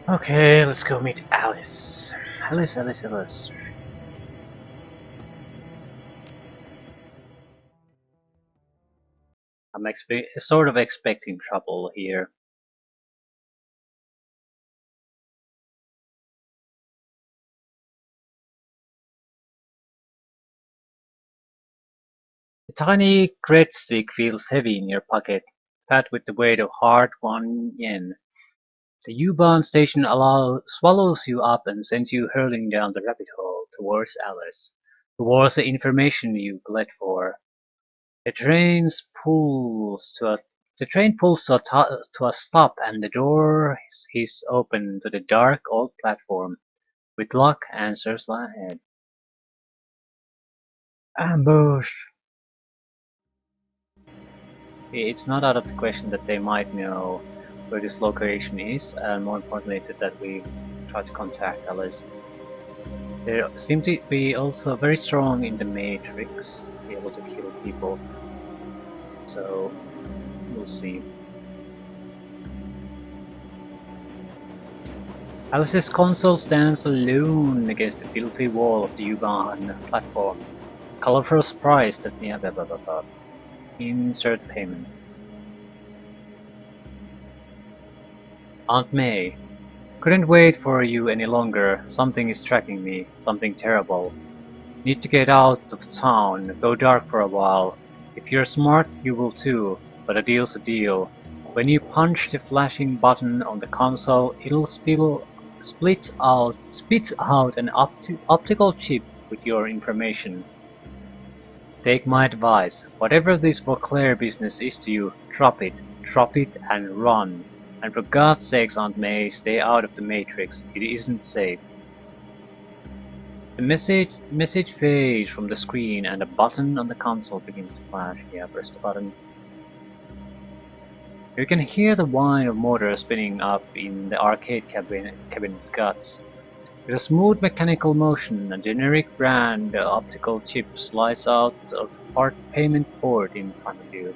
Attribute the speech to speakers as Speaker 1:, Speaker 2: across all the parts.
Speaker 1: Okay, let's go meet Alice. Alice. I'm sort of expecting trouble here. The tiny red stick feels heavy in your pocket, fat with the weight of hard-won yen. The U-Bahn station swallows you up and sends you hurling down the rabbit hole towards Alice, towards the information you bled for. The train pulls to a stop and the door is open to the dark old platform, with lock answers ahead. Ambush! It's not out of the question that they might know where this location is, and more importantly that we try to contact Alice. They seem to be also very strong in the Matrix, be able to kill people. So we'll see. Alice's console stands alone against the filthy wall of the U-Bahn platform. Colorful price that insert payment. Aunt May. Couldn't wait for you any longer. Something is tracking me. Something terrible. Need to get out of town. Go dark for a while. If you're smart, you will too. But a deal's a deal. When you punch the flashing button on the console, it'll spit out an optical chip with your information. Take my advice. Whatever this Vauclair business is to you, drop it and run. And for God's sakes, Aunt May, stay out of the Matrix. It isn't safe. The message fades from the screen and a button on the console begins to flash. Yeah, press the button. You can hear the whine of motors spinning up in the arcade cabin's guts. With a smooth mechanical motion, a generic brand optical chip slides out of the payment port in front of you.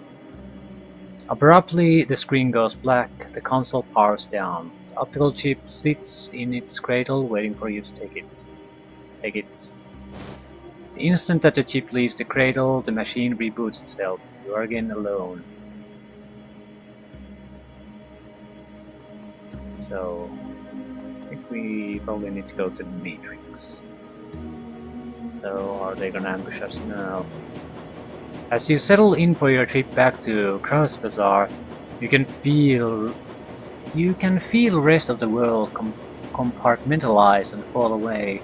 Speaker 1: Abruptly, the screen goes black, the console powers down. The optical chip sits in its cradle waiting for you to take it. The instant that the chip leaves the cradle, the machine reboots itself. You are again alone. So, I think we probably need to go to the Matrix. So, are they gonna ambush us now? As you settle in for your trip back to Cross Bazaar, you can feel rest of the world compartmentalize and fall away.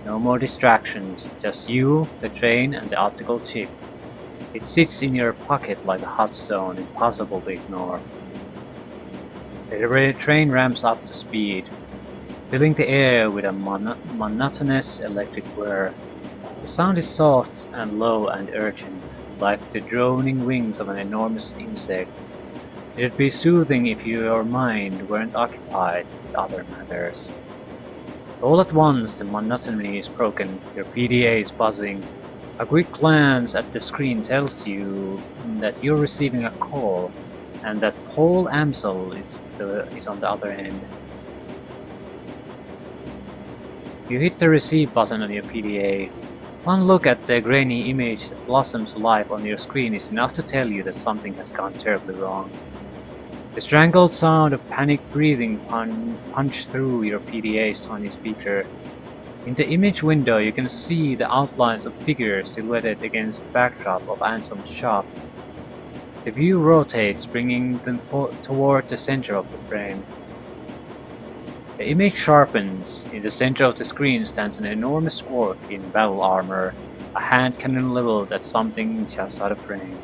Speaker 1: No more distractions, just you, the train, and the optical chip. It sits in your pocket like a hot stone, impossible to ignore. The train ramps up to speed, filling the air with a monotonous electric whir. The sound is soft and low and urgent, like the droning wings of an enormous insect. It'd be soothing if your mind weren't occupied with other matters. All at once the monotony is broken, your PDA is buzzing. A quick glance at the screen tells you that you're receiving a call, and that Paul Amsel is on the other end. You hit the receive button on your PDA. One look at the grainy image that blossoms life on your screen is enough to tell you that something has gone terribly wrong. The strangled sound of panicked breathing punched through your PDA's tiny speaker. In the image window you can see the outlines of figures silhouetted against the backdrop of Anselm's shop. The view rotates, bringing them toward the center of the frame. The image sharpens. In the center of the screen stands an enormous orc in battle armor, a hand cannon leveled at something just out of frame.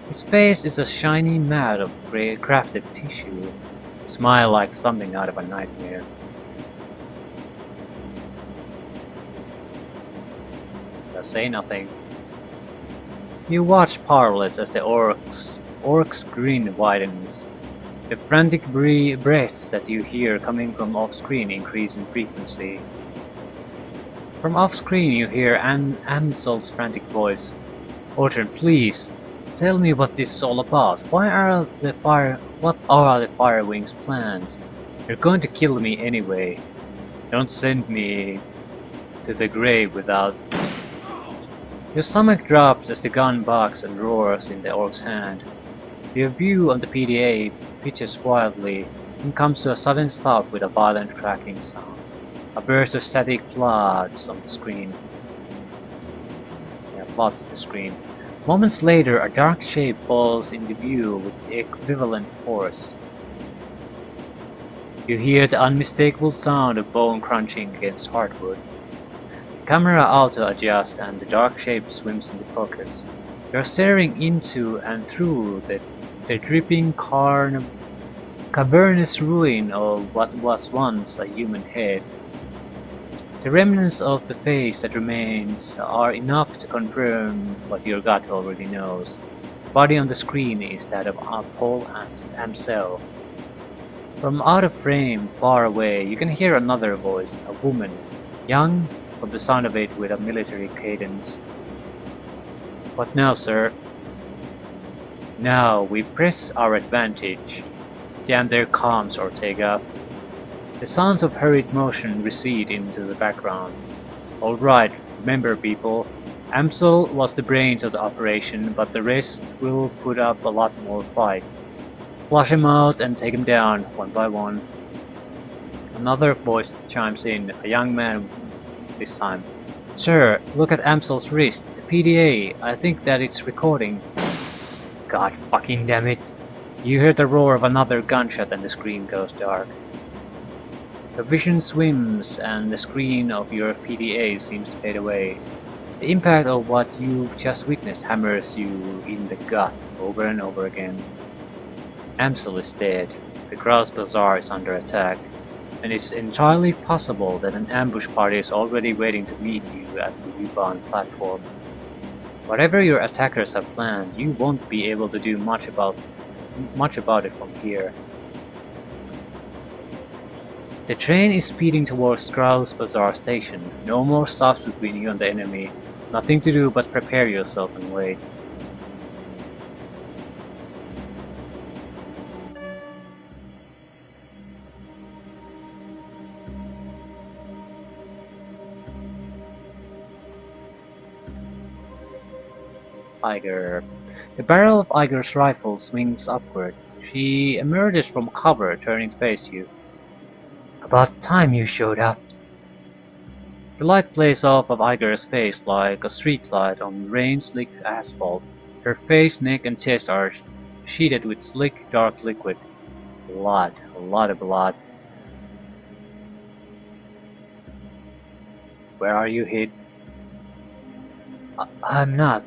Speaker 1: His face is a shiny mat of crafted tissue, a smile like something out of a nightmare. Just say nothing. You watch powerless as the orc's grin widens. The frantic breaths that you hear coming from off-screen increase in frequency. From off-screen you hear Amsel's frantic voice. Orton, please, tell me what this is all about. What are the Firewing's plans? You're going to kill me anyway. Don't send me to the grave without... Your stomach drops as the gun bucks and roars in the orc's hand. Your view on the PDA pitches wildly and comes to a sudden stop with a violent cracking sound. A burst of static floods on the screen. Floods the screen. Moments later, a dark shape falls into view with the equivalent force. You hear the unmistakable sound of bone crunching against hardwood. The camera auto-adjusts and the dark shape swims into focus. You're staring into and through the dripping cavernous ruin of what was once a human head. The remnants of the face that remains are enough to confirm what your gut already knows. The body on the screen is that of Paul Amsel. From out of frame, far away, you can hear another voice, a woman, young, from the sound of it with a military cadence. What now, sir? Now we press our advantage. Jam their comms, Ortega. The sounds of hurried motion recede into the background. Alright, remember people, Amsel was the brains of the operation, but the rest will put up a lot more fight. Flush him out and take him down, one by one. Another voice chimes in, a young man this time. Sir, look at Amsel's wrist, the PDA, I think that it's recording. God fucking damn it. You hear the roar of another gunshot and the screen goes dark. The vision swims and the screen of your PDA seems to fade away. The impact of what you've just witnessed hammers you in the gut over and over again. Amsel is dead, the Grouse Bazaar is under attack, and it's entirely possible that an ambush party is already waiting to meet you at the U-bound platform. Whatever your attackers have planned, you won't be able to do much about it from here. The train is speeding towards Grouse Bazaar station. No more stops between you and the enemy. Nothing to do but prepare yourself and wait. Iger. The barrel of Iger's rifle swings upward. She emerges from cover, turning to face you. About time you showed up. The light plays off of Iger's face like a street light on rain-slick asphalt. Her face, neck and chest are sheeted with slick, dark liquid. Blood. A lot of blood. Where are you hid? I'm not.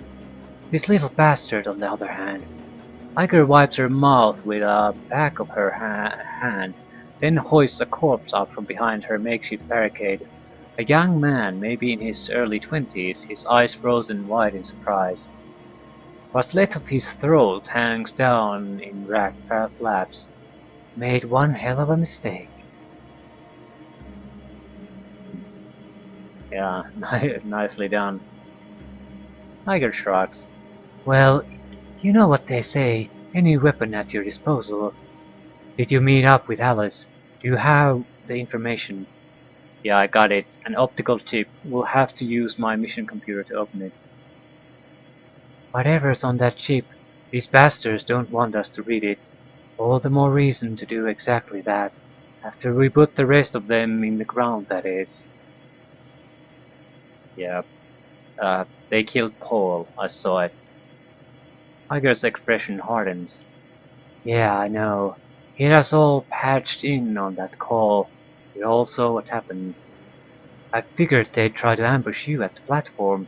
Speaker 1: This little bastard, on the other hand. Iger wipes her mouth with the back of her hand, then hoists a corpse out from behind her makeshift barricade. A young man, maybe in his early 20s, his eyes frozen wide in surprise. What's left of his throat hangs down in ragged flaps. Made one hell of a mistake. Yeah, nicely done. Iger shrugs. Well, you know what they say, any weapon at your disposal. Did you meet up with Alice? Do you have the information? Yeah, I got it. An optical chip. We'll have to use my mission computer to open it. Whatever's on that chip, these bastards don't want us to read it. All the more reason to do exactly that. After we put the rest of them in the ground, that is. Yeah. They killed Paul. I saw it. Iger's expression hardens. Yeah, I know. He had us all patched in on that call. We all saw what happened. I figured they'd try to ambush you at the platform,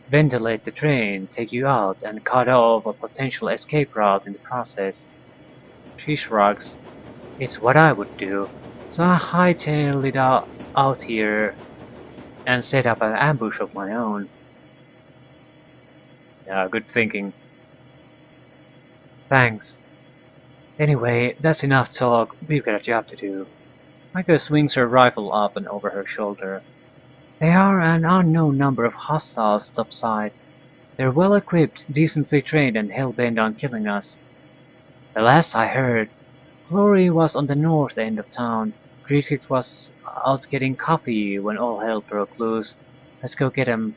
Speaker 1: ventilate the train, take you out, and cut off a potential escape route in the process. She shrugs. It's what I would do. So I hightailed it out here and set up an ambush of my own. Yeah, good thinking. Thanks. Anyway, that's enough talk. We've got a job to do. Iger swings her rifle up and over her shoulder. There are an unknown number of hostiles topside. They're well equipped, decently trained, and hell-bent on killing us. The last I heard, Rory was on the north end of town. Dietrich was out getting coffee when all hell broke loose. Let's go get him.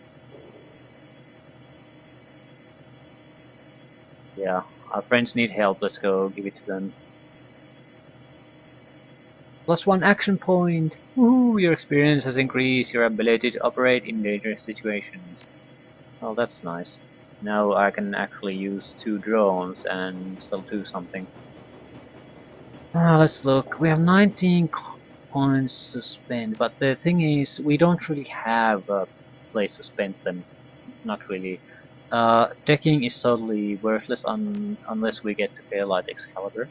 Speaker 1: Yeah, our friends need help. Let's go give it to them. +1 action point! Woohoo! Your experience has increased your ability to operate in dangerous situations. Well, that's nice. Now I can actually use 2 drones and still do something. Let's look. We have 19 points to spend, but the thing is, we don't really have a place to spend them. Not really. Decking is totally worthless unless we get to Fairlight Excalibur.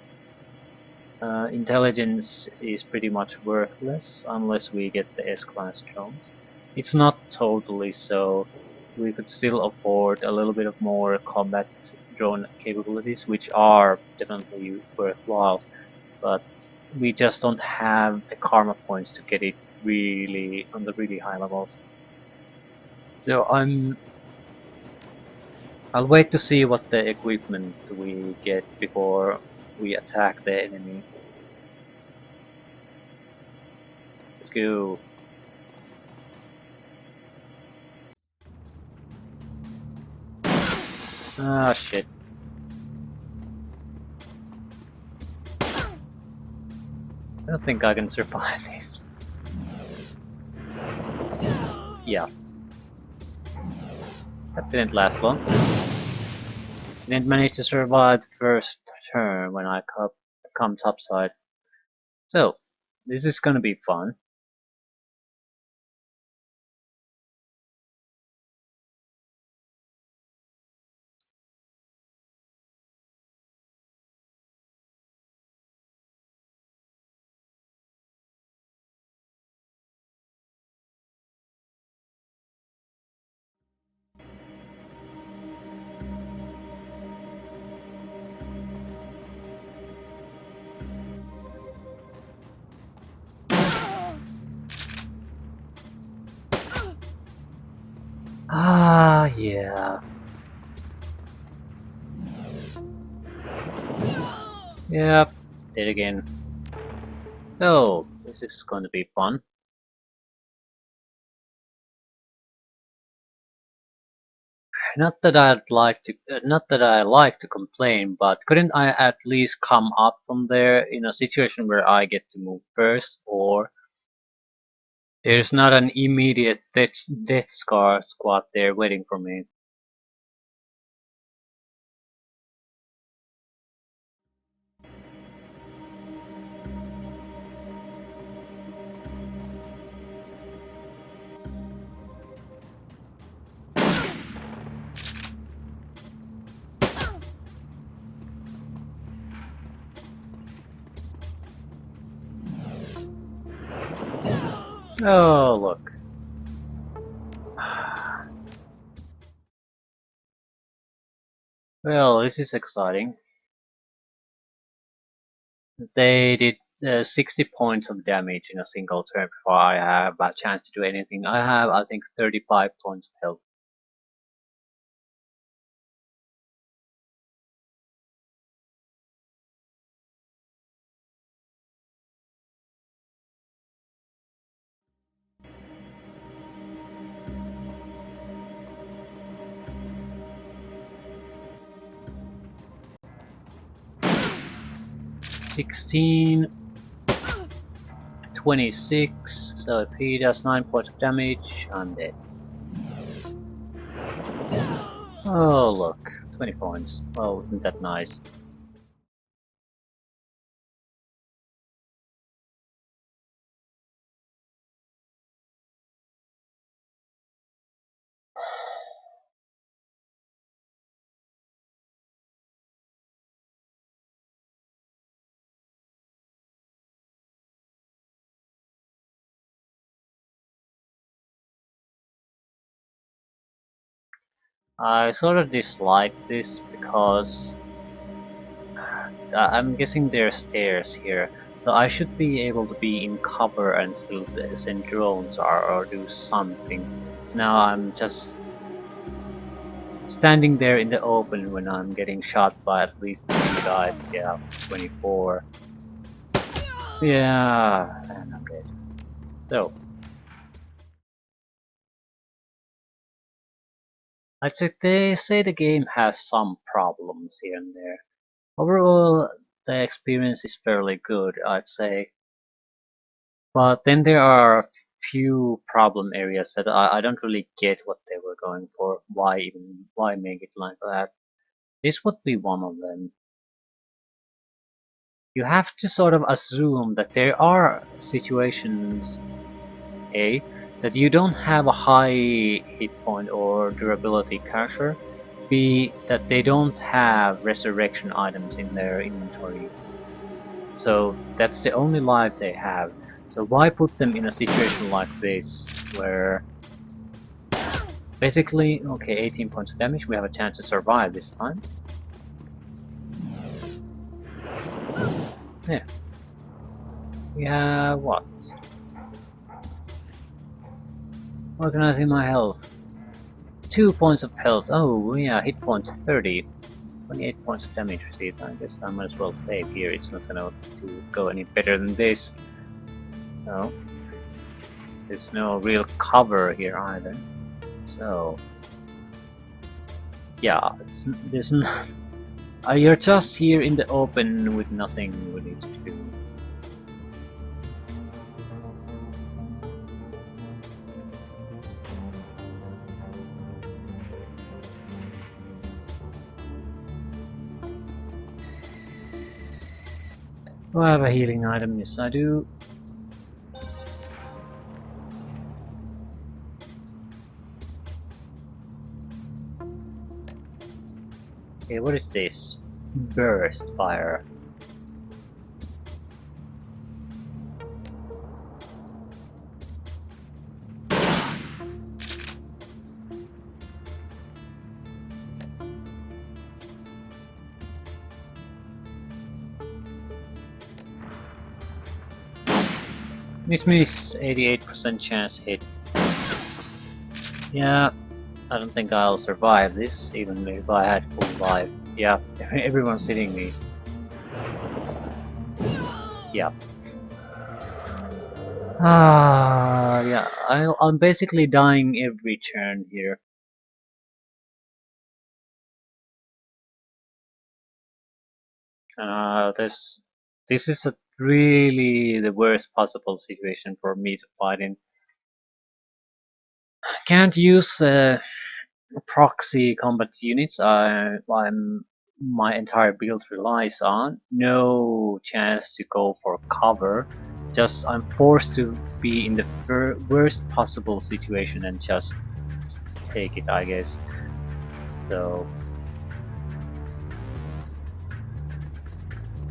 Speaker 1: Intelligence is pretty much worthless unless we get the S-class drones. It's not totally so. We could still afford a little bit of more combat drone capabilities, which are definitely worthwhile, but we just don't have the karma points to get it really on the really high levels. So I'll wait to see what the equipment we get before we attack the enemy. Let's go. Ah, shit. I don't think I can survive this. Yeah. That didn't last long. Didn't manage to survive the first turn when I come topside. So, this is gonna be fun. Ah, yeah. Yep, did again. So, this is going to be fun. Not that I like to complain, but couldn't I at least come up from there in a situation where I get to move first, or there's not an immediate death scar squad there waiting for me? Oh, look. Well, this is exciting. They did 60 points of damage in a single turn before I have a chance to do anything. I have, I think, 35 points of health. $16, 26, so if he does 9 points of damage, I'm dead. Oh look, 20 points. Well, isn't that nice? I sort of dislike this because I'm guessing there are stairs here, so I should be able to be in cover and still send drones or do something. Now I'm just standing there in the open when I'm getting shot by at least 3 guys. Yeah, 24. Yeah, and I'm dead. So, I'd say they say the game has some problems here and there. Overall, the experience is fairly good, I'd say. But then there are a few problem areas that I don't really get what they were going for. Why make it like that? This would be one of them. You have to sort of assume that there are situations, A, that you don't have a high hit point or durability character, B, that they don't have resurrection items in their inventory. So that's the only life they have. So why put them in a situation like this, where basically, okay, 18 points of damage, we have a chance to survive this time. Yeah. We have what? Organizing my health. 2 points of health. Oh, yeah, hit point 30. 28 points of damage received. I guess I might as well save here. It's not gonna go any better than this. No. There's no real cover here either. So. Yeah, there's not. You're just here in the open with nothing really to do. Do I have a healing item? Yes, I do. Okay, what is this? Burst fire. Miss 88% chance hit. Yeah, I don't think I'll survive this, even if I had full life. Yeah, everyone's hitting me. Yeah. Yeah, I'm basically dying every turn here. This is really the worst possible situation for me to fight in. Can't use proxy combat units. My entire build relies on. No chance to go for cover. Just I'm forced to be in the worst possible situation and just take it, I guess. So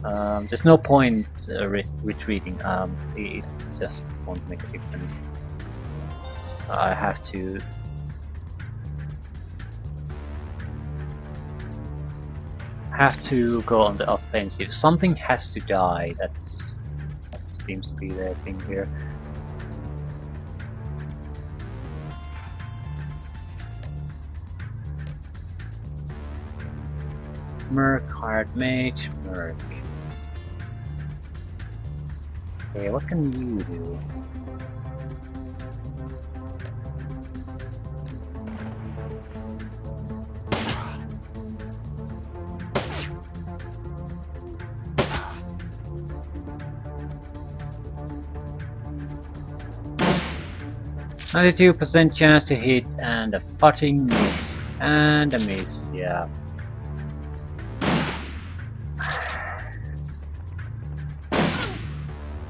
Speaker 1: there's no point retreating. It just won't make a difference. I have to. Have to go on the offensive. Something has to die. That seems to be the thing here. Merc, hired mage, Merc. Okay, what can you do? %92% chance to hit and a fucking miss. And a miss, yeah.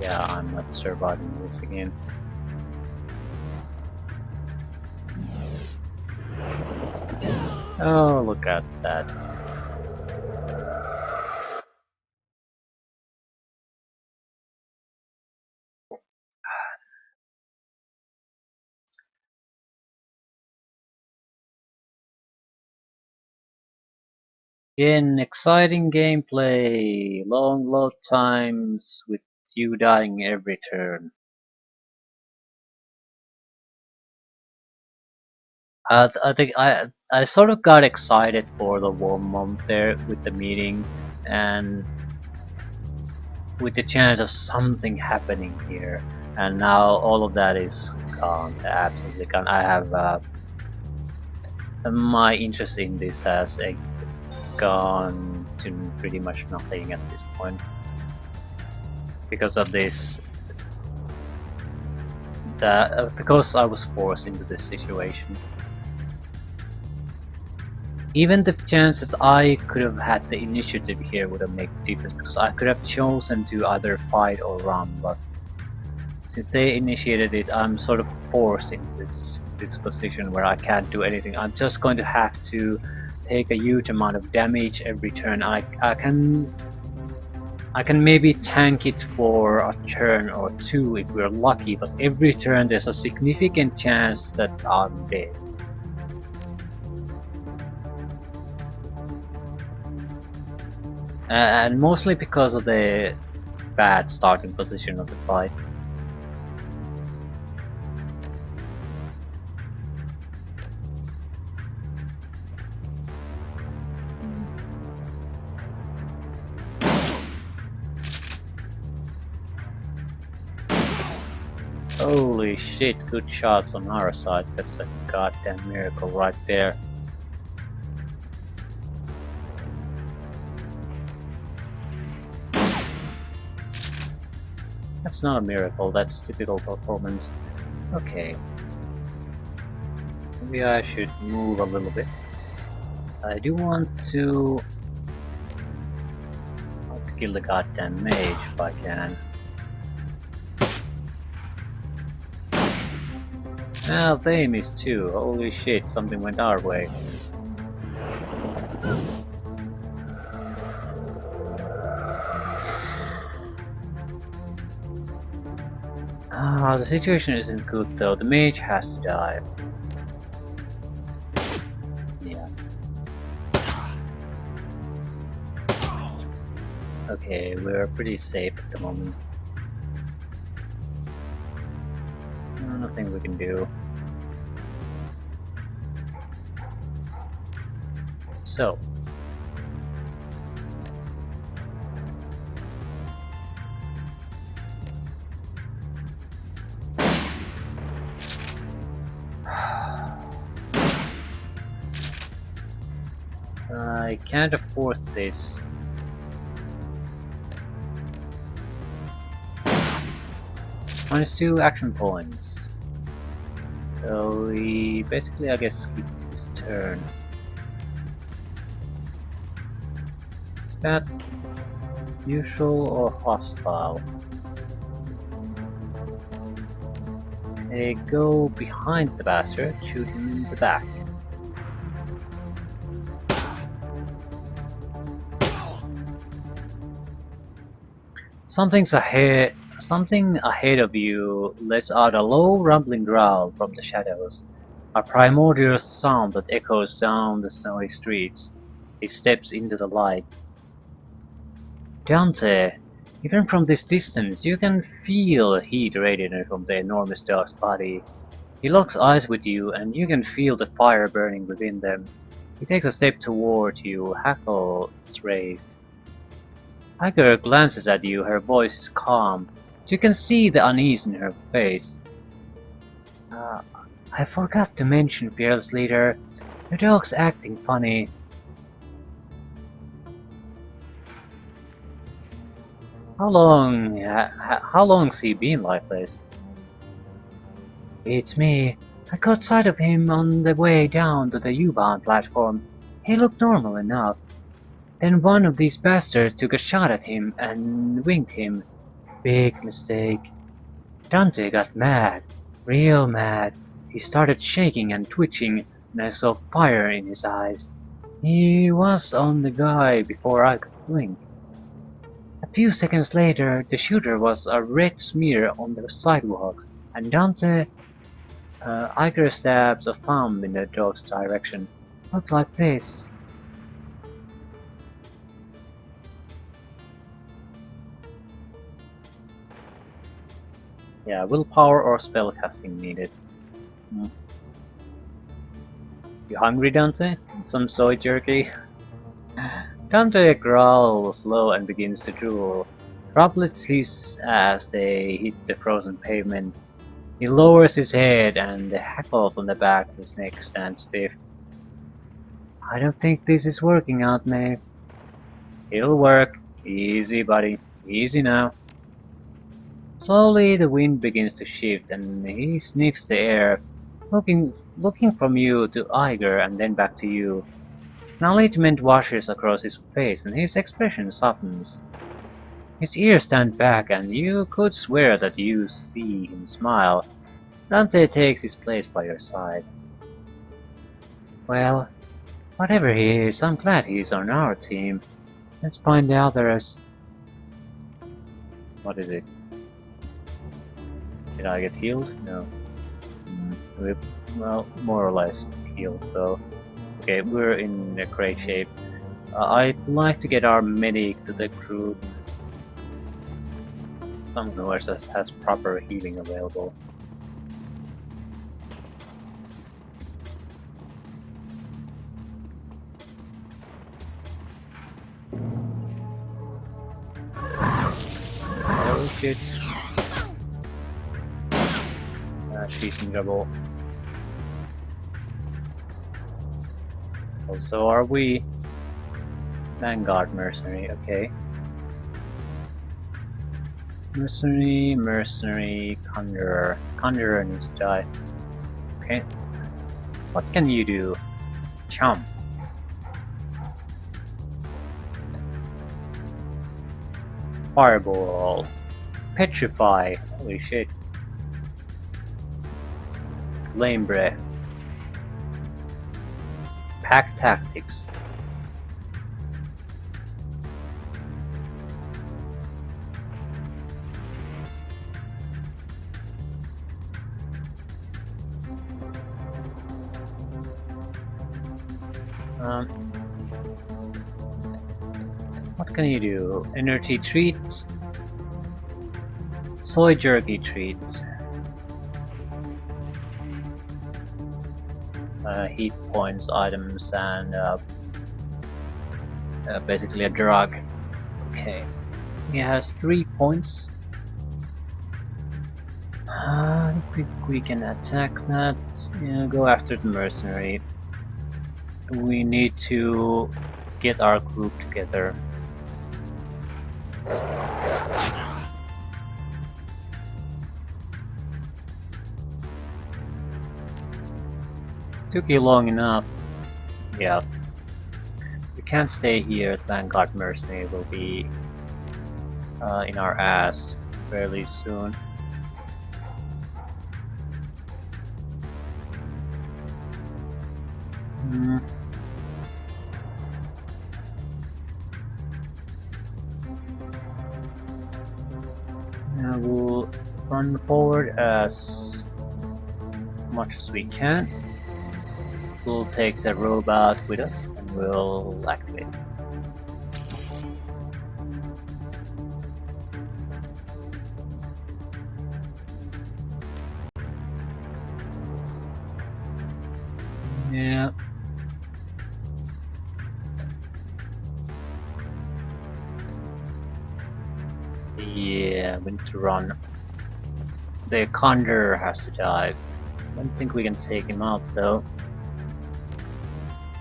Speaker 1: Yeah, I'm not surviving this again. Oh, look at that. Again, exciting gameplay, long load times with you dying every turn. I think I sort of got excited for the 1 month there with the meeting, and with the chance of something happening here, and now all of that is gone, absolutely gone. I have my interest in this has gone to pretty much nothing at this point because of this. Because I was forced into this situation. Even the chances I could have had the initiative here would have made the difference, because I could have chosen to either fight or run, but since they initiated it, I'm sort of forced into this position where I can't do anything. I'm just going to have to take a huge amount of damage every turn. I can maybe tank it for a turn or two if we're lucky, but every turn there's a significant chance that I'm dead. And mostly because of the bad starting position of the fight. Holy shit, good shots on our side. That's a goddamn miracle right there. That's not a miracle, that's typical performance. Okay. Maybe I should move a little bit. I do want to kill the goddamn mage if I can. Well, they missed too. Holy shit, something went our way. The situation isn't good though. The mage has to die. Yeah. Okay, we're pretty safe at the moment. Nothing we can do. So. I can't afford this. -2 action points. So he basically, I guess, skipped his turn. Is that neutral or hostile? Okay, go behind the bastard, shoot him in the back. Something ahead of you lets out a low rumbling growl from the shadows, a primordial sound that echoes down the snowy streets. He steps into the light. Dante, even from this distance you can feel heat radiating from the enormous dog's body. He locks eyes with you and you can feel the fire burning within them. He takes a step toward you, hackles raised. Tiger glances at you, her voice is calm. You can see the unease in her face. I forgot to mention, fearless leader, your dog's acting funny. How long's he been like this? It's me. I caught sight of him on the way down to the U-Bahn platform. He looked normal enough. Then one of these bastards took a shot at him and winged him. Big mistake. Dante got mad. Real mad. He started shaking and twitching, and I saw fire in his eyes. He was on the guy before I could blink. A few seconds later, the shooter was a red smear on the sidewalks, and Dante... Iger stabs a thumb in the dog's direction. Looked like this. Yeah, willpower or spellcasting needed. You hungry, Dante? Some soy jerky? Dante growls low and begins to drool. Droplets hiss as they hit the frozen pavement. He lowers his head and the hackles on the back of his neck stand stiff. I don't think this is working out, Maeve. It'll work. Easy, buddy. Easy now. Slowly the wind begins to shift and he sniffs the air, looking from you to Iger and then back to you. Acknowledgement washes across his face and his expression softens. His ears stand back and you could swear that you see him smile. Dante takes his place by your side. Well, whatever he is, I'm glad he's on our team. Let's find the others. What is it? Did I get healed? No. Well, more or less healed though. Okay, we're in a great shape. I'd like to get our medic to the group. Someone who has proper healing available. Oh shit. She's in trouble. Also, are we? Vanguard Mercenary, okay. Mercenary, Conjurer. Conjurer needs to die. Okay. What can you do? Chomp. Fireball. Petrify. Holy shit. Flame Breath. Pack Tactics. What can you do? Energy treats, soy jerky treats, heat points, items, and basically a drug. Okay, he has 3 points. I don't think we can attack that. Yeah, go after the mercenary. We need to get our group together. Took you long enough. Yeah. We can't stay here. The Vanguard Mercenary will be in our ass fairly soon. Now we'll run forward as much as we can. We'll take the robot with us and we'll activate it. Yeah. Yeah, we need to run. The Conjurer has to die. I don't think we can take him out though.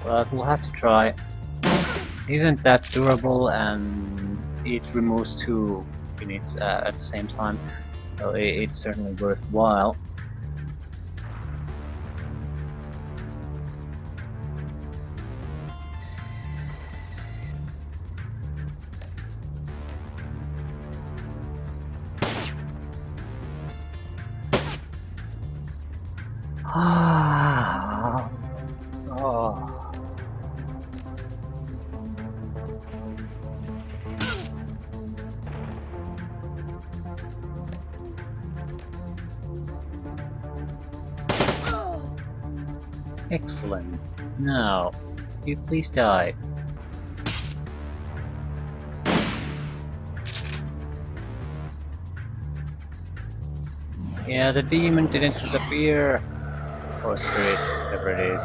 Speaker 1: But we'll have to try. He isn't that durable and it removes 2 units at the same time, so it's certainly worthwhile. Excellent. Now, could you please die? Yeah, the demon didn't disappear. Or spirit, whatever it is.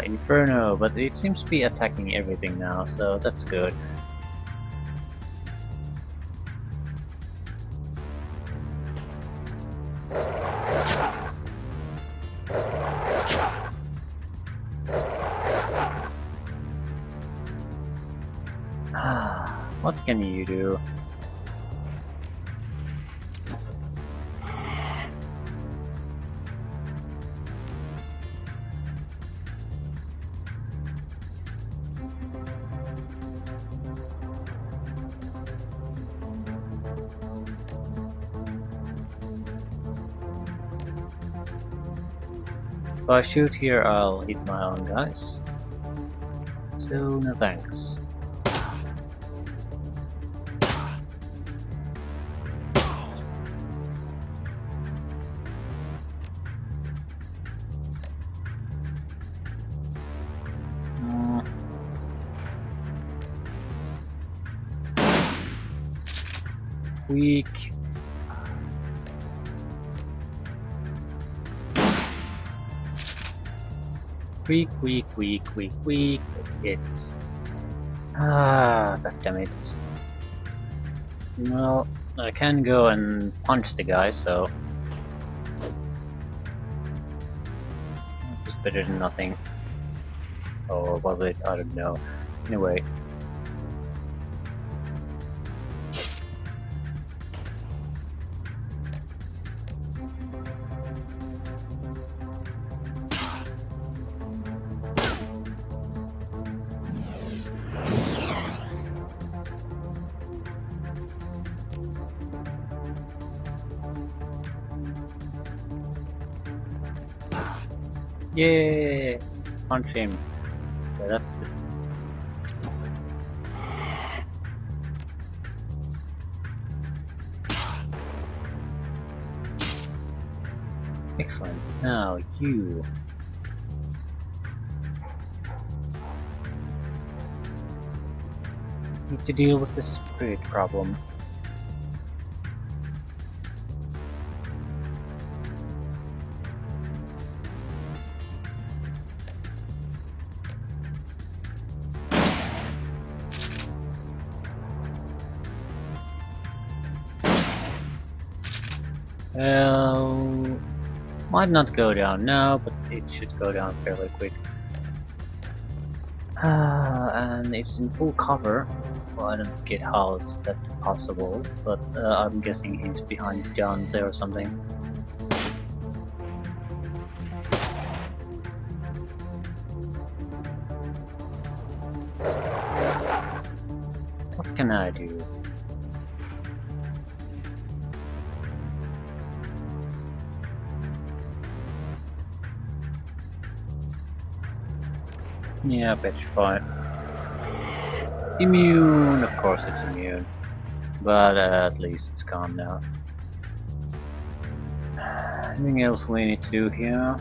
Speaker 1: Inferno, but it seems to be attacking everything now, so that's good. What can you do? If I shoot here, I'll hit my own guys. So, no thanks. Weak. Weak. It's... God damn it. Well, I can go and punch the guy, so... It's better than nothing. Or was it? I don't know. Anyway. Yeah, punch him. Yeah, that's it. Excellent. Now you. Need to deal with the spirit problem. Well, might not go down now, but it should go down fairly quick. And it's in full cover. Well, I don't get how is that possible, but I'm guessing he's behind guns there or something. What can I do? Yeah, petrified. Immune, of course it's immune. But at least it's gone now. Anything else we need to do here?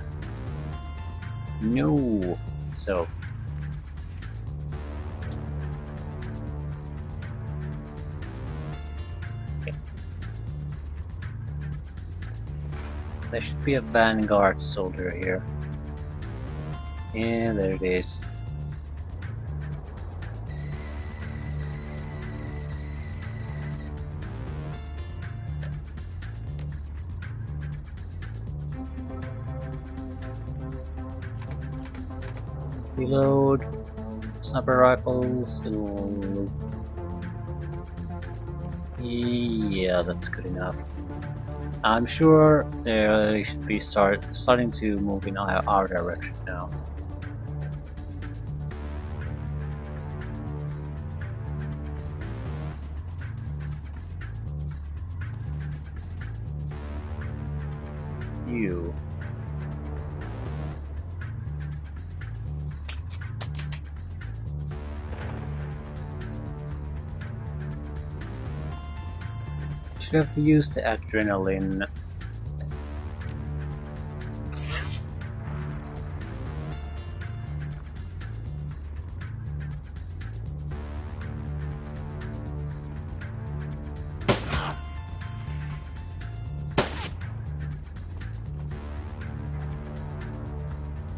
Speaker 1: No. So. Okay. There should be a vanguard soldier here. Yeah, there it is. Reload. Sniper rifles. Yeah, that's good enough. I'm sure they should be starting to move in our direction now. You. Should have used the adrenaline.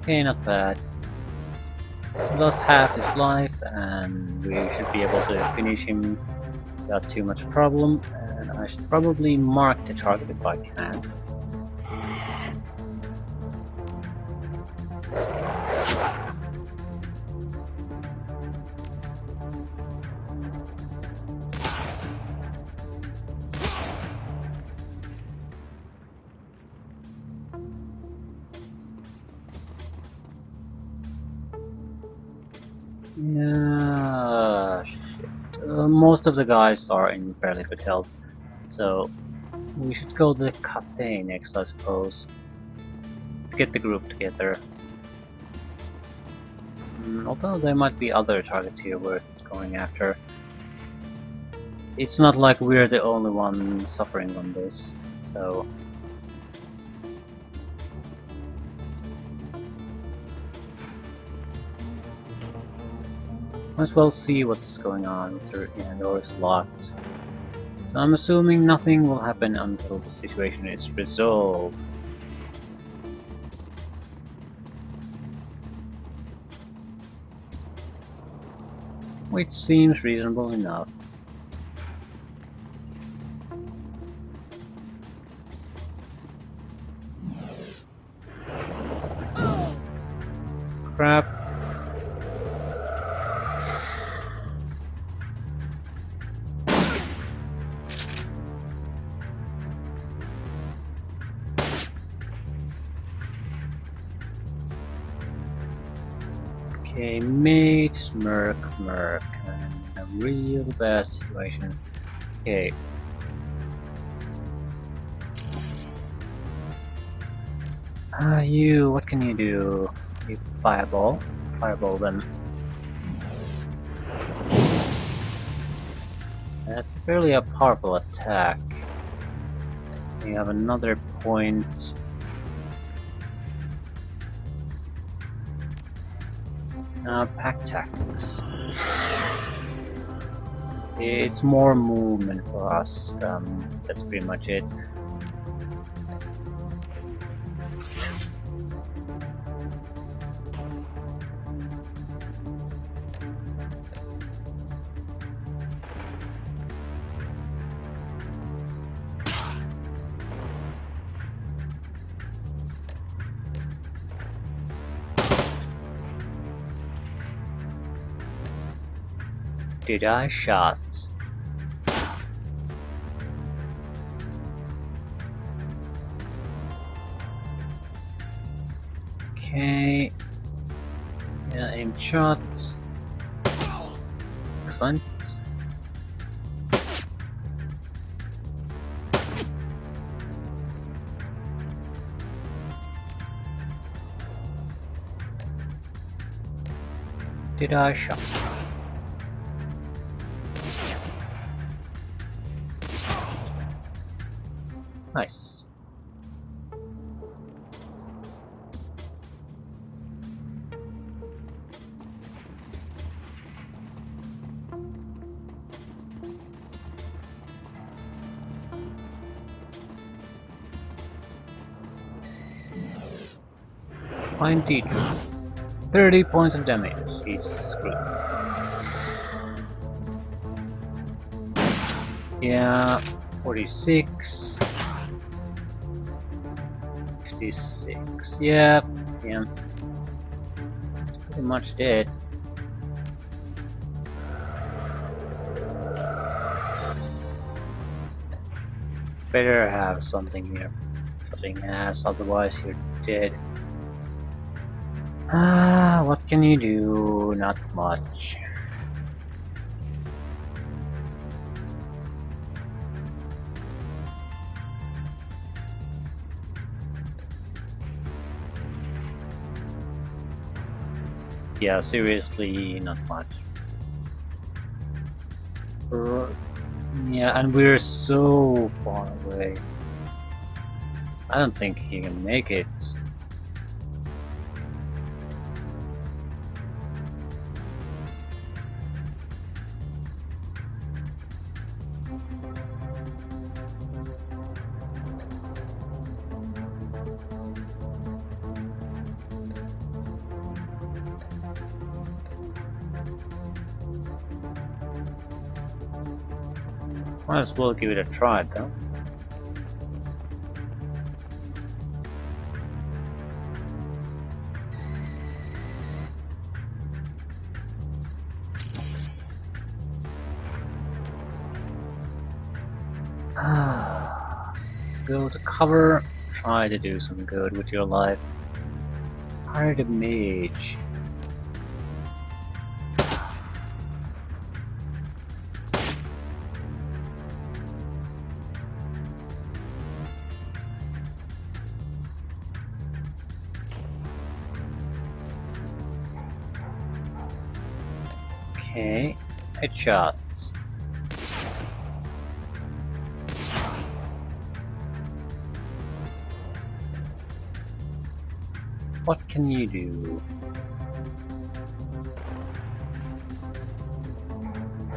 Speaker 1: Okay, not bad. Lost half his life, and we should be able to finish him without too much problem. And I should probably mark the target if I can. Yeah, shit. Most of the guys are in fairly good health, so we should go to the cafe next, I suppose, to get the group together. Although there might be other targets here worth going after. It's not like we're the only one suffering on this, so... might as well see what's going on with the door is locked. So I'm assuming nothing will happen until the situation is resolved. Which seems reasonable enough. Crap. Okay, mate, merc, and a real bad situation. Okay. You, what can you do? You fireball them. That's fairly a powerful attack. We have another point. Pack tactics. It's more movement for us. That's pretty much it. Did I shot? Okay. Yeah, aim shot. Excellent. Did I shot? Nice. Find Dietrich. 30 points of damage. He's screwed. Yeah, 46. 56. Yeah. It's pretty much dead. Better have something here. Something ass, otherwise you're dead. What can you do? Not much. Yeah, seriously, not much. Yeah, and we're so far away. I don't think he can make it. Might as well give it a try though. Go to cover, try to do some good with your life. Hire the mage. Okay, headshots. What can you do?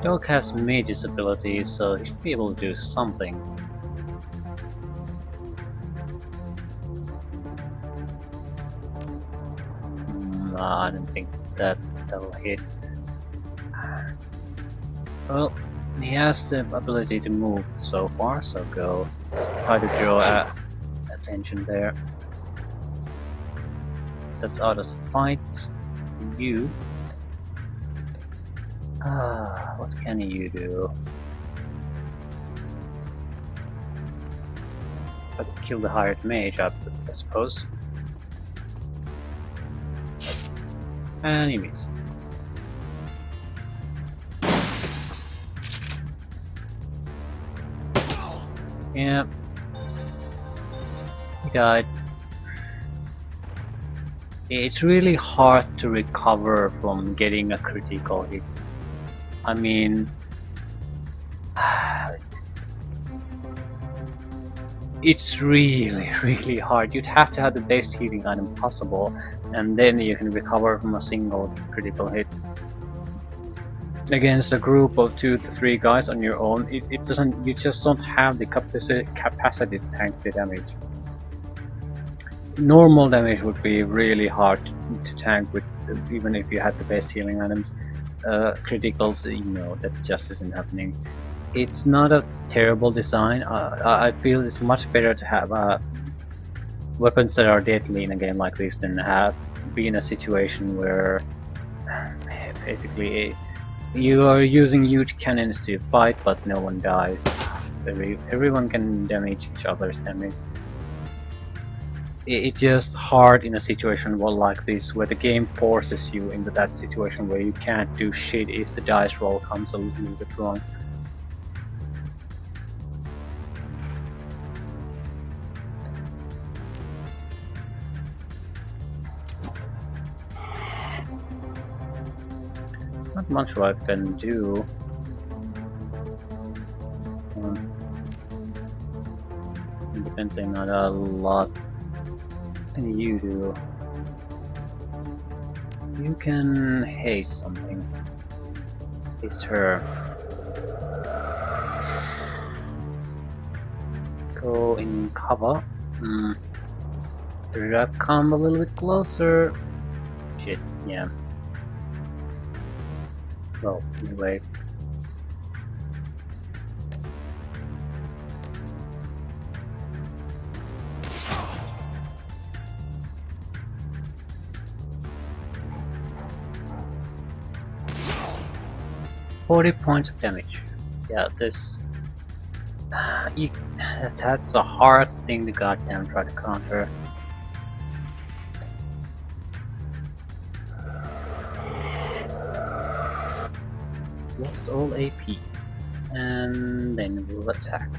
Speaker 1: Dog has mage's abilities, so he should be able to do something. I don't think that'll hit. Well, he has the ability to move so far, so go try to draw attention there. That's out of the fight. You. What can you do? But kill the hired mage, I suppose. And he missed. Yeah. He died. It's really hard to recover from getting a critical hit. I mean, it's really hard. You'd have to have the best healing item possible, and then you can recover from a single critical hit. Against a group of 2 to 3 guys on your own, it doesn't. You just don't have the capacity to tank the damage. Normal damage would be really hard to tank with, even if you had the best healing items. Criticals, you know, that just isn't happening. It's not a terrible design. I feel it's much better to have weapons that are deadly in a game like this than be in a situation where basically you are using huge cannons to fight, but no one dies. Everyone can damage each other's damage. It's just hard in a situation like this, where the game forces you into that situation where you can't do shit if the dice roll comes a little bit wrong. Not much I can do. Independently, not a lot. What can you do? You can haste something. Haste her. Go in cover. Did I come a little bit closer? Shit, yeah. Well, anyway. $40 points of damage. Yeah, this... that's a hard thing to goddamn try to counter. Lost all AP. And then we'll attack.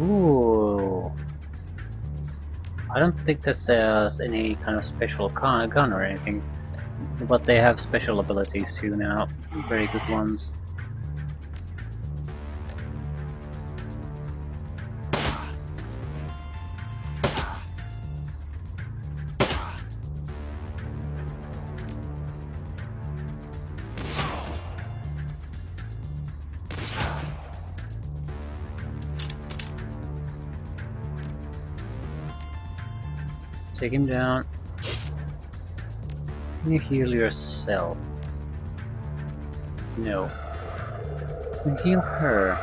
Speaker 1: Ooh. I don't think that there's any kind of special gun or anything, but they have special abilities too now, very good ones. Take him down. Can you heal yourself? No. Can you heal her?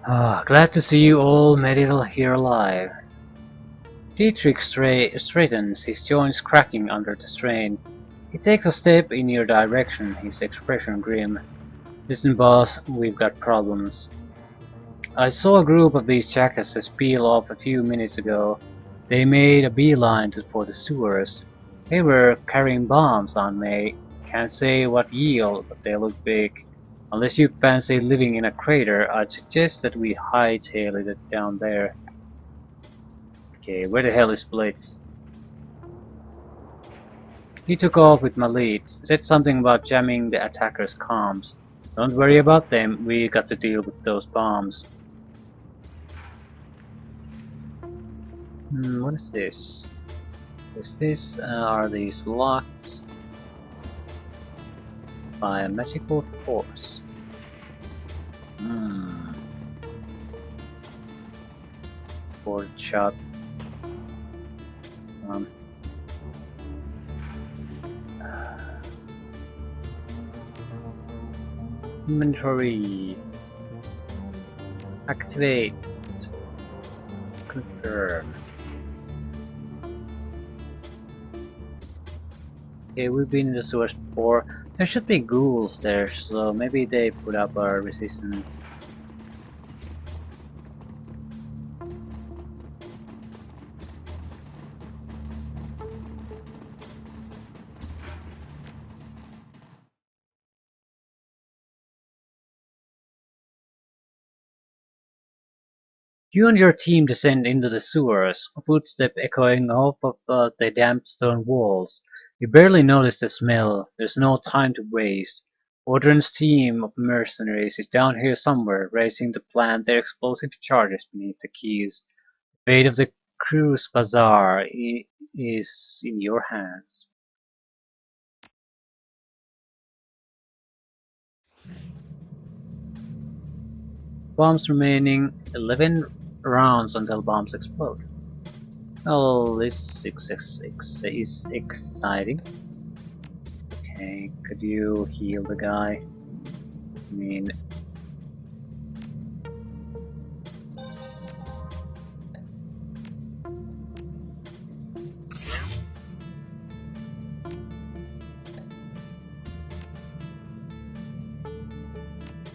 Speaker 1: Ah, glad to see you all made it here alive. Dietrich straightens, his joints cracking under the strain. He takes a step in your direction, his expression grim. Listen boss, we've got problems. I saw a group of these jackasses peel off a few minutes ago. They made a beeline for the sewers. They were carrying bombs on me. Can't say what yield, but they look big. Unless you fancy living in a crater, I'd suggest that we hightail it down there. Okay, where the hell is Blitz? He took off with my lead, said something about jamming the attackers' comms. Don't worry about them, we got to deal with those bombs. What is this? Are these locked by a magical force? Board shot. Inventory. Activate. Confirm. Okay, we've been in the sewers before. There should be ghouls there, so maybe they put up our resistance. You and your team descend into the sewers, a footstep echoing off of the damp stone walls. You barely notice the smell. There's no time to waste. Audron's team of mercenaries is down here somewhere, racing to plant their explosive charges beneath the quays. The fate of the cruise bazaar is in your hands. Bombs remaining 11 rounds until bombs explode. Well, this is exciting. Okay, could you heal the guy? I mean...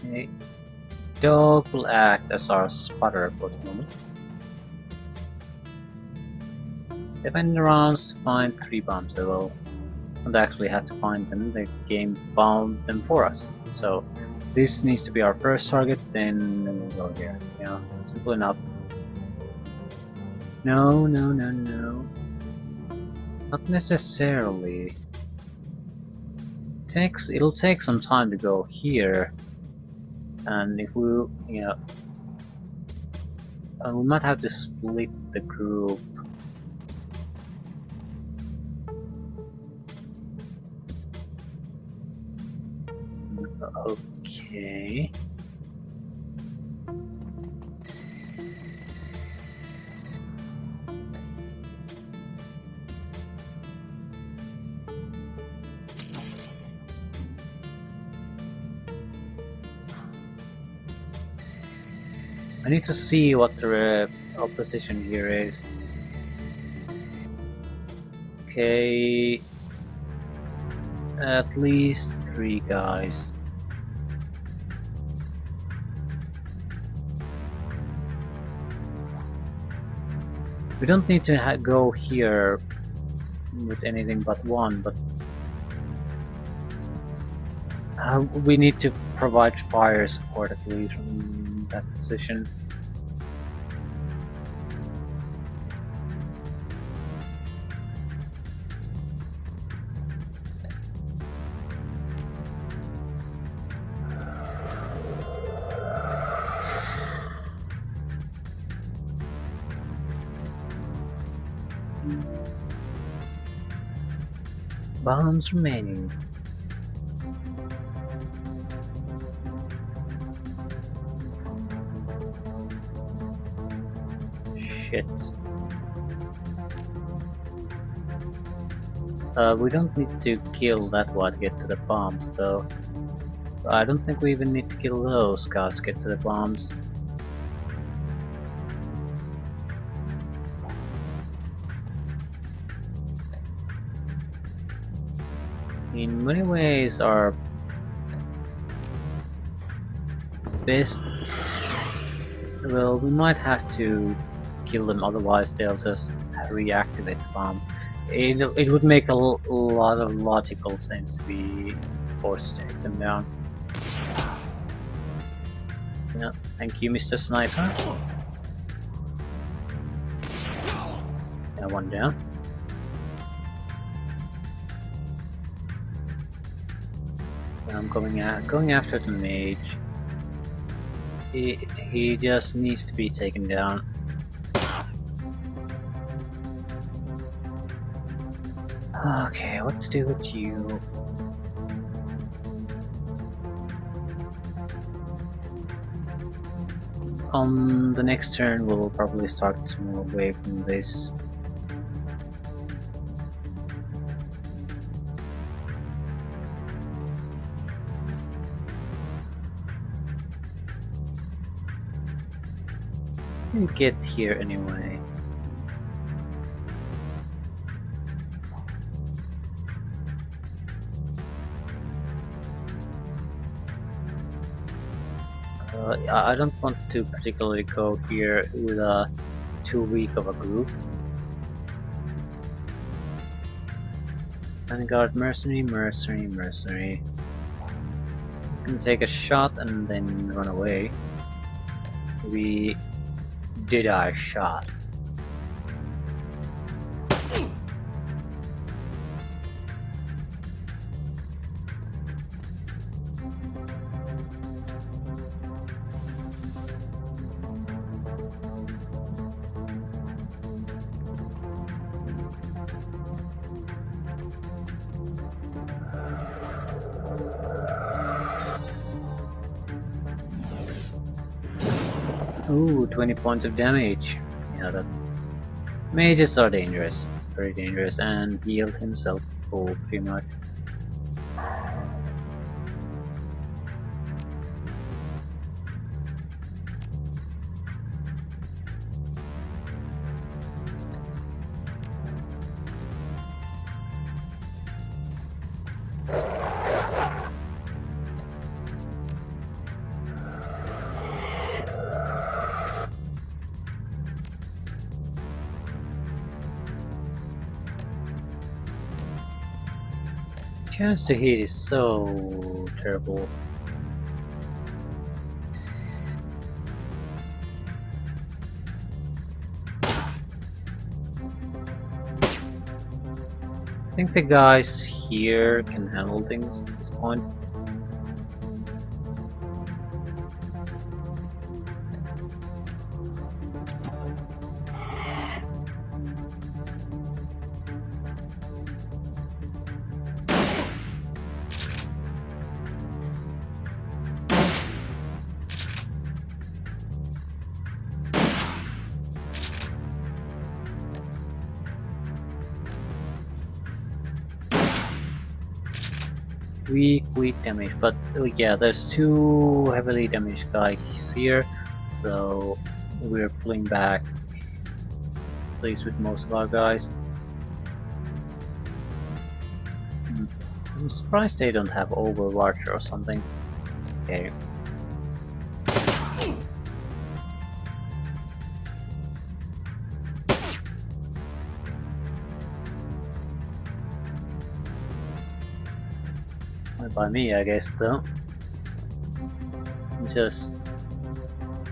Speaker 1: Okay. Dog will act as our spotter for the moment. 7 rounds to find 3 bombs. I will not actually have to find them, the game found them for us. So this needs to be our first target, then we'll go here. Yeah, simple enough. No. Not necessarily. It'll take some time to go here. And if we, we might have to split the group. Okay. I need to see what the opposition here is. Okay, at least 3 guys. We don't need to go here with anything but 1, but we need to provide fire support at least from that position. Bombs remaining. shit. We don't need to kill that one to get to the bombs, though. I don't think we even need to kill those guys to get to the bombs. In many ways, our best... Well, we might have to kill them, otherwise they'll just reactivate the bomb. It would make a lot of logical sense to be forced to take them down. Yeah, thank you, Mr. Sniper. Yeah, one down. I'm going after the mage. He just needs to be taken down. Okay, what to do with you? On the next turn we'll probably start to move away from this. You get here anyway. I don't want to particularly go here with a too weak of a group. Vanguard, mercenary, mercenary, mercenary. You can take a shot and then run away. We did our shot. Ooh, 20 points of damage. Yeah, that mages are dangerous, very dangerous, and healed himself to full, pretty much. Chance to hit is so terrible. I think the guys here can handle things at this point. Weak damage, but yeah, there's two heavily damaged guys here, so we're pulling back at least with most of our guys. I'm surprised they don't have Overwatch or something. Okay. By me, I guess, though. Just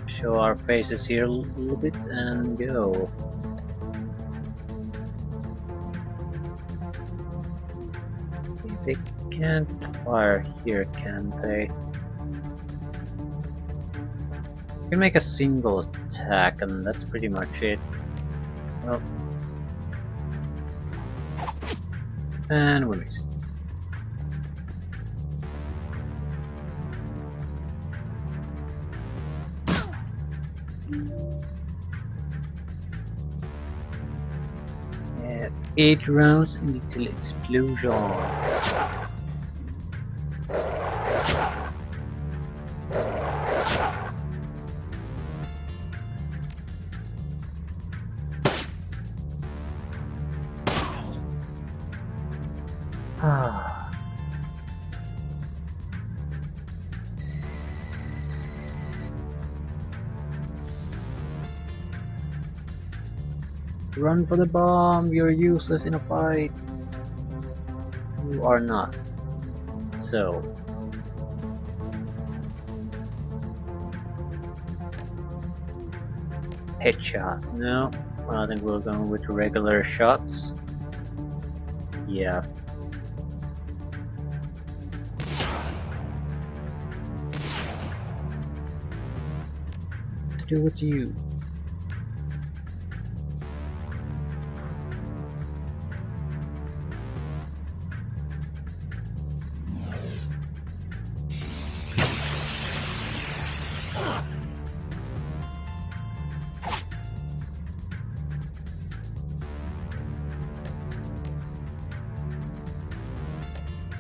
Speaker 1: show our faces here a little bit and go. They can't fire here, can they? You can make a single attack, and that's pretty much it. Oh. And we missed. 8 rounds and little explosion. Run for the bomb, you're useless in a fight. You are not. So. Headshot. No, I think we're going with regular shots. Yeah. To do with you.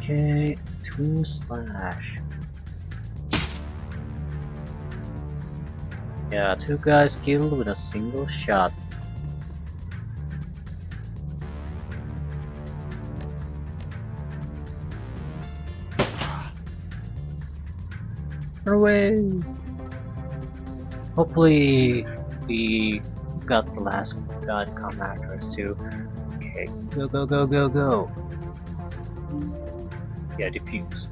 Speaker 1: Okay, twin slash. Yeah, 2 guys killed with a single shot. Run away! Hopefully we got the last guy to come after us too. Okay, go go go go go! Yeah, defuse.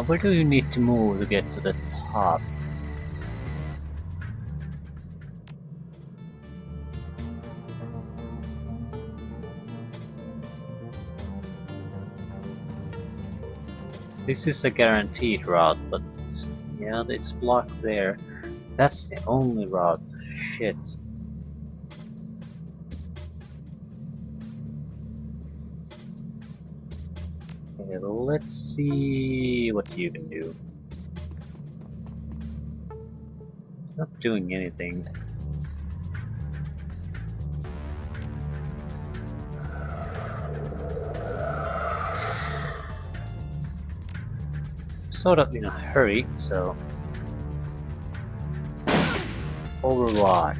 Speaker 1: Where do you need to move to get to the top? This is a guaranteed route, but yeah, it's blocked there. That's the only route. Shit. Okay, let's see what you can do. It's not doing anything. Sort of in a hurry, so Overwatch.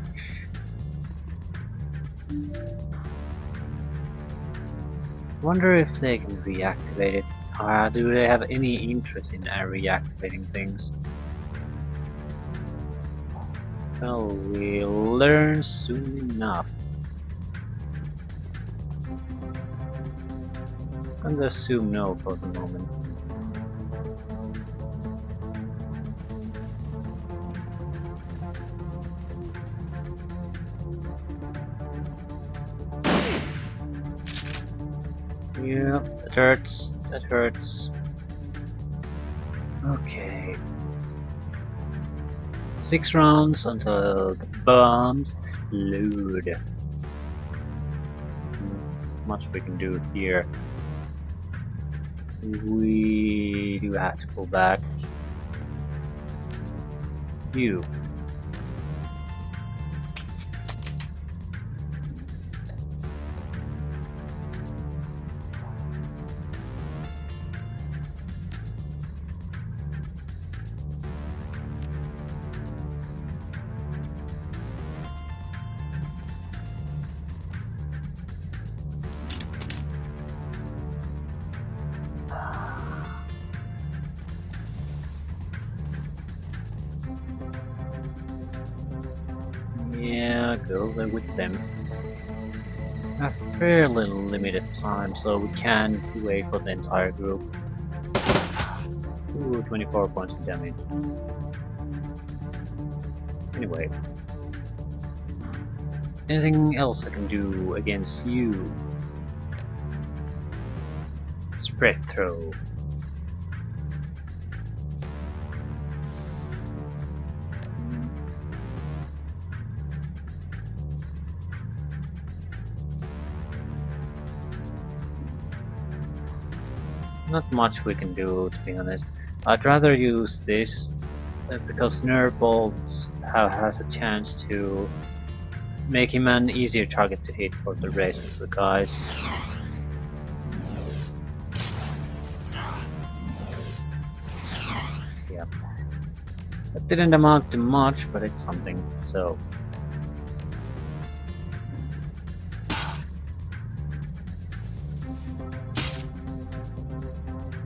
Speaker 1: Wonder if they can reactivate it. Do they have any interest in reactivating things? Well, we'll learn soon enough. I'm gonna assume no for the moment. Yeah, that hurts. That hurts. Okay. 6 rounds until the bombs explode. Much we can do here. We do have to pull back. You. Yeah, go there with them. A fairly limited time, so we can wait for the entire group. Ooh, 24 points of damage. Anyway. Anything else I can do against you? Spread throw. Not much we can do, to be honest. I'd rather use this because Nerve Bolts has a chance to make him an easier target to hit for the rest of the guys. Yeah. That didn't amount to much, but it's something, so.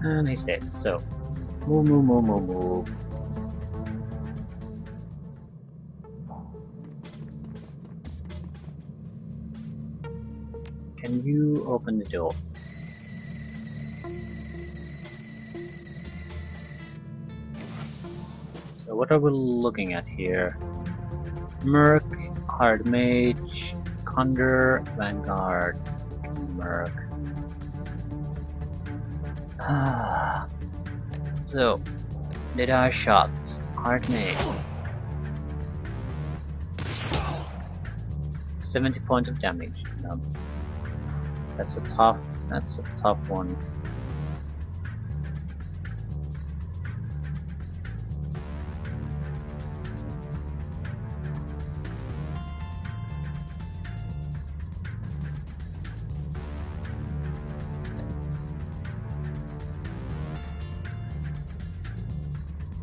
Speaker 1: And he's dead, so. Move, move, move, move, move. Can you open the door? So what are we looking at here? Merc, Hard Mage, Conjure, Vanguard, Merc. So, Deadeye shots, Hard Mage. 70 points of damage. No. That's a tough one.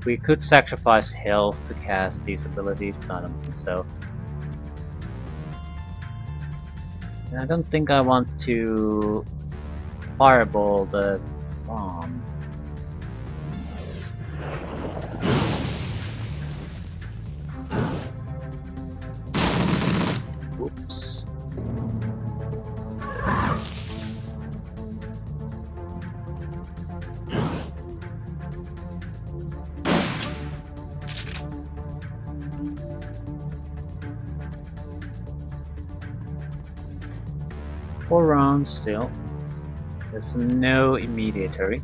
Speaker 1: We could sacrifice health to cast these abilities, but I don't think so. And I don't think I want to fireball the bomb. Whoops. Four rounds still. There's no immediately.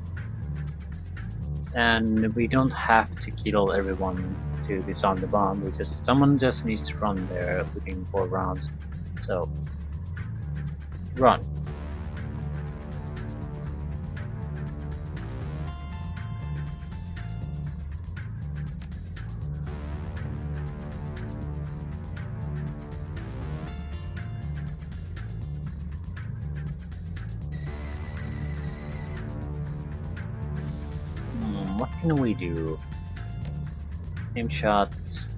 Speaker 1: And we don't have to kill everyone to disarm the bomb. Someone just needs to run there within 4 rounds. So run. What can we do? Aim shots.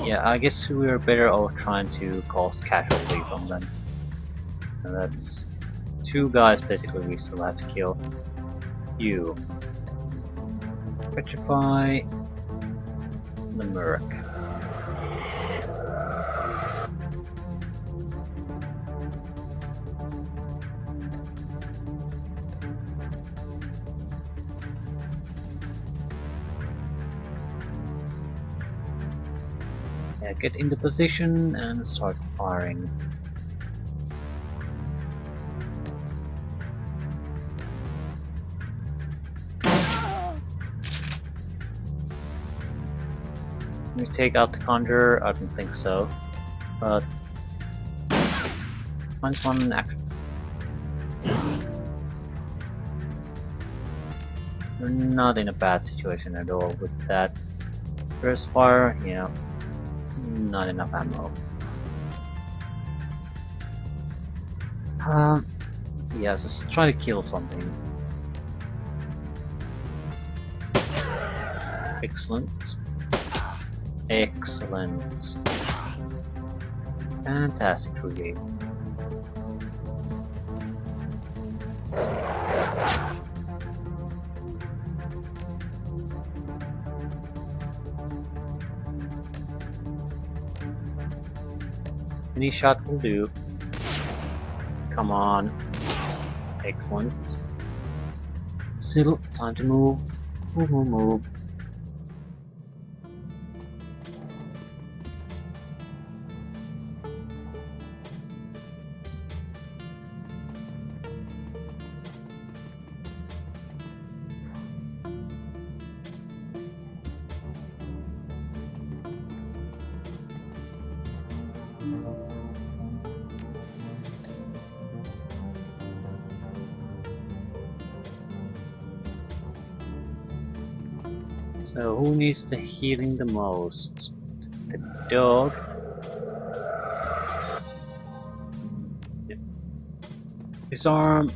Speaker 1: Yeah, I guess we're better off trying to cause casualty from them. And that's 2 guys basically we still have to kill. You. Petrify the Merc. Yeah, get into position and start firing. Can we take out the Conjurer? I don't think so. But minus 1 action. We're not in a bad situation at all with that. First fire, yeah. Not enough ammo. Yes, let's try to kill something. Excellent. Excellent. Fantastic, really. Any shot will do. Come on. Excellent. Still, time to move. Move, move, move. So who needs the healing the most? The dog? Disarm.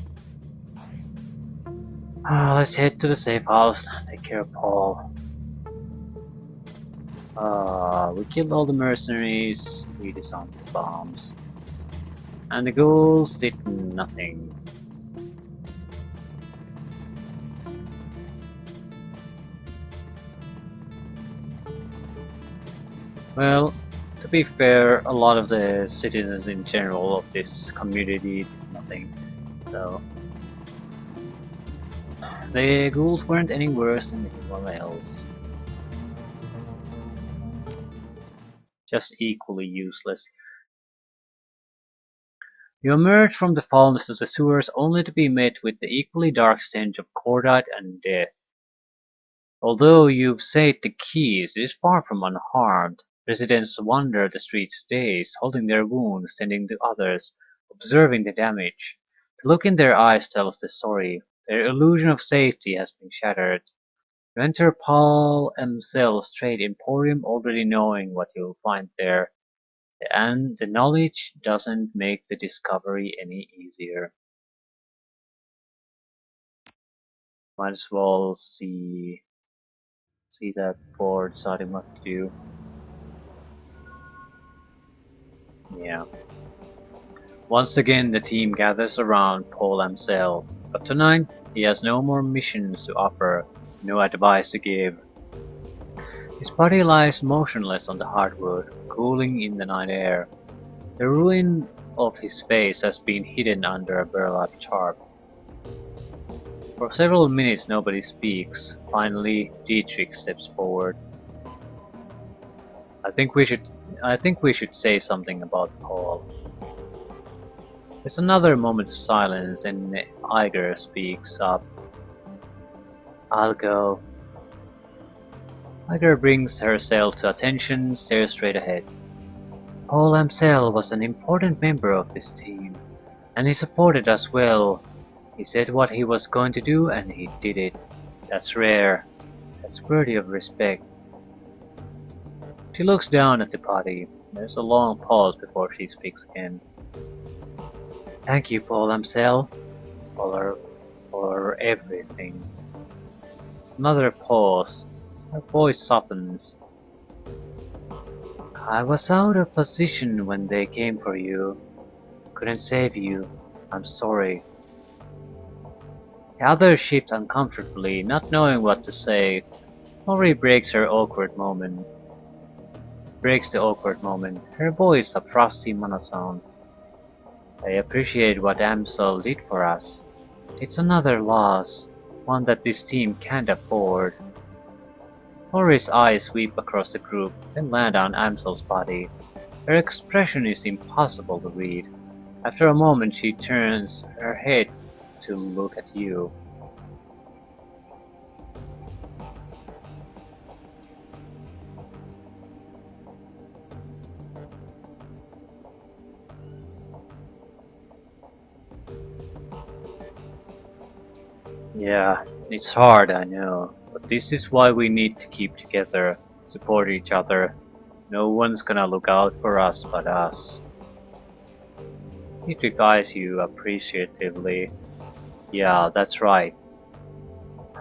Speaker 1: Let's head to the safe house. Take care of Paul. We killed all the mercenaries. We disarmed the bombs. And the ghouls did nothing. Well, to be fair, a lot of the citizens in general of this community did nothing. So the ghouls weren't any worse than anyone else. Just equally useless. You emerge from the foulness of the sewers only to be met with the equally dark stench of cordite and death. Although you've saved the keys, it is far from unharmed. Residents wander the streets days, holding their wounds, tending to others, observing the damage. The look in their eyes tells the story. Their illusion of safety has been shattered. You enter Paul Mcel's trade emporium already knowing what you'll find there, and the knowledge doesn't make the discovery any easier. Might as well see that before deciding what to do. Yeah. Once again the team gathers around Paul Amsel, but tonight he has no more missions to offer, no advice to give. His body lies motionless on the hardwood, cooling in the night air. The ruin of his face has been hidden under a burlap tarp. For several minutes nobody speaks. Finally, Dietrich steps forward. I think we should say something about Paul. There's another moment of silence and Iger speaks up. I'll go. Iger brings herself to attention, stares straight ahead. Paul Amsel was an important member of this team, and he supported us well. He said what he was going to do and he did it. That's rare. That's worthy of respect. She looks down at the party. There's a long pause before she speaks again. Thank you, Paul Amsel, for everything. Another pause. Her voice softens. I was out of position when they came for you. Couldn't save you. I'm sorry. The other shift uncomfortably, not knowing what to say. Lori breaks the awkward moment. Her voice a frosty monotone. I appreciate what Amsel did for us. It's another loss, one that this team can't afford. Lori's eyes sweep across the group, then land on Amsel's body. Her expression is impossible to read. After a moment she turns her head to look at you. Yeah, it's hard, I know, but this is why we need to keep together, support each other. No one's gonna look out for us but us. Dietrich eyes you appreciatively. Yeah, that's right.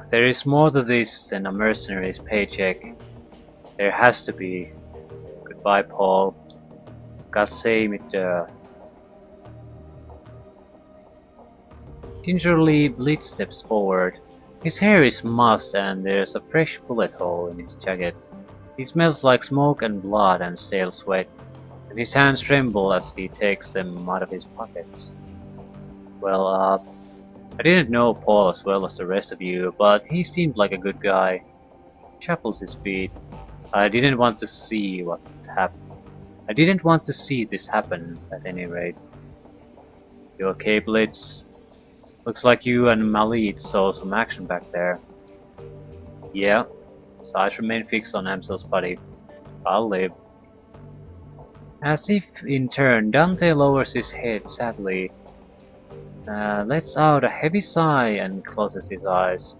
Speaker 1: There is more to this than a mercenary's paycheck. There has to be. Goodbye, Paul. God save me. Gingerly, Blitz steps forward. His hair is mussed and there's a fresh bullet hole in his jacket. He smells like smoke and blood and stale sweat, and his hands tremble as he takes them out of his pockets. Well, I didn't know Paul as well as the rest of you, but he seemed like a good guy. He shuffles his feet. I didn't want to see what happened. I didn't want to see this happen, at any rate. You okay, Blitz? Looks like you and Malid saw some action back there. Yeah. His eyes remain fixed on Amsel's body. I'll live. As if in turn, Dante lowers his head sadly, lets out a heavy sigh and closes his eyes.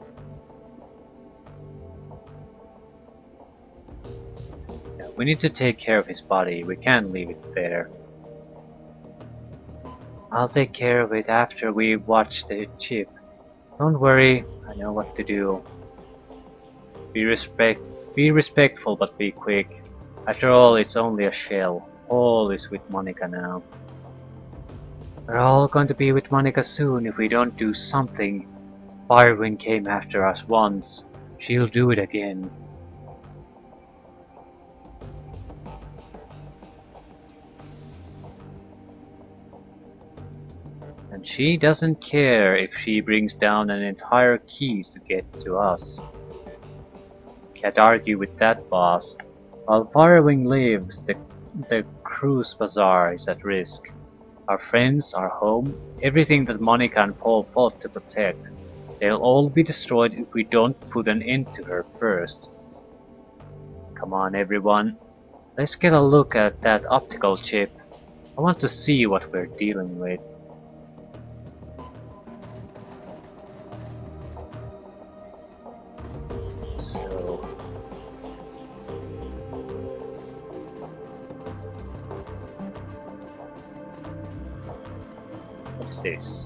Speaker 1: We need to take care of his body, we can't leave it there. I'll take care of it after we watch the chip. Don't worry, I know what to do. Be respectful but be quick. After all, it's only a shell. All is with Monica now. We're all going to be with Monica soon if we don't do something. Firewind came after us once. She'll do it again. And she doesn't care if she brings down an entire keys to get to us. Can't argue with that, boss. While Firewing lives, the cruise bazaar is at risk. Our friends, our home, everything that Monica and Paul fought to protect. They'll all be destroyed if we don't put an end to her first. Come on everyone, let's get a look at that optical chip. I want to see what we're dealing with. So... what is this?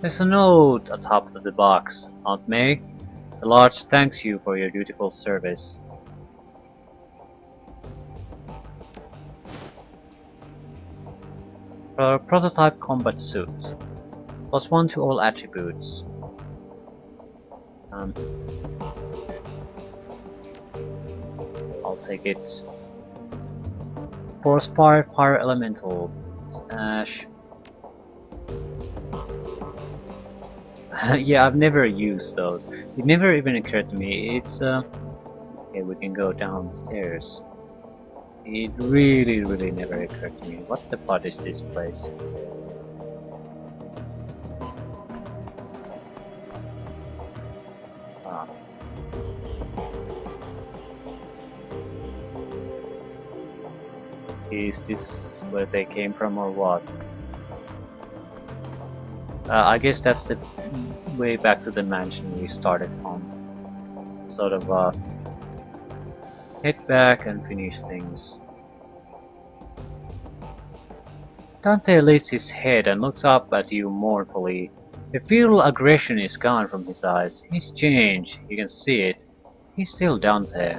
Speaker 1: There's a note atop of the box. Aunt May, the Lodge thanks you for your dutiful service. For a prototype combat suit. +1 to all attributes. I'll take it. Force Fire Elemental. Stash. Yeah, I've never used those. It never even occurred to me. It's okay, we can go downstairs. It really never occurred to me. What the fuck is this place? Ah. Is this where they came from or what? I guess that's the way back to the mansion we started from. Sort of head back and finish things. Dante lifts his head and looks up at you mournfully. The feudal aggression is gone from his eyes. He's changed, you can see it. He's still Dante.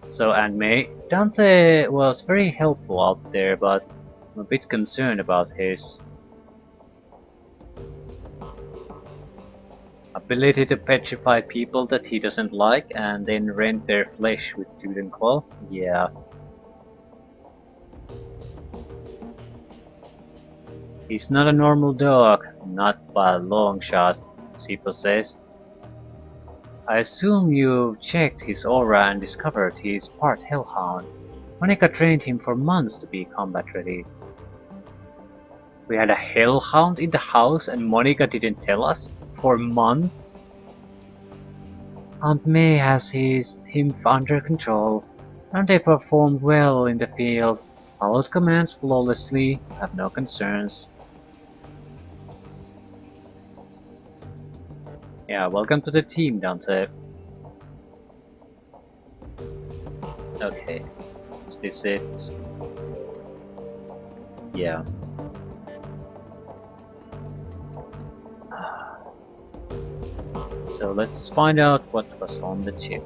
Speaker 1: So Aunt May, Dante was very helpful out there, but I'm a bit concerned about his ability to petrify people that he doesn't like and then rend their flesh with tooth and claw. Yeah. He's not a normal dog, not by a long shot, Sipo says. I assume you've checked his aura and discovered he's part hellhound. Monica trained him for months to be combat ready. We had a hellhound in the house and Monica didn't tell us? For months? Aunt May has him under control, and they performed well in the field, followed commands flawlessly, have no concerns. Yeah, welcome to the team, Dante. Okay, is this it? Yeah. So let's find out what was on the chip.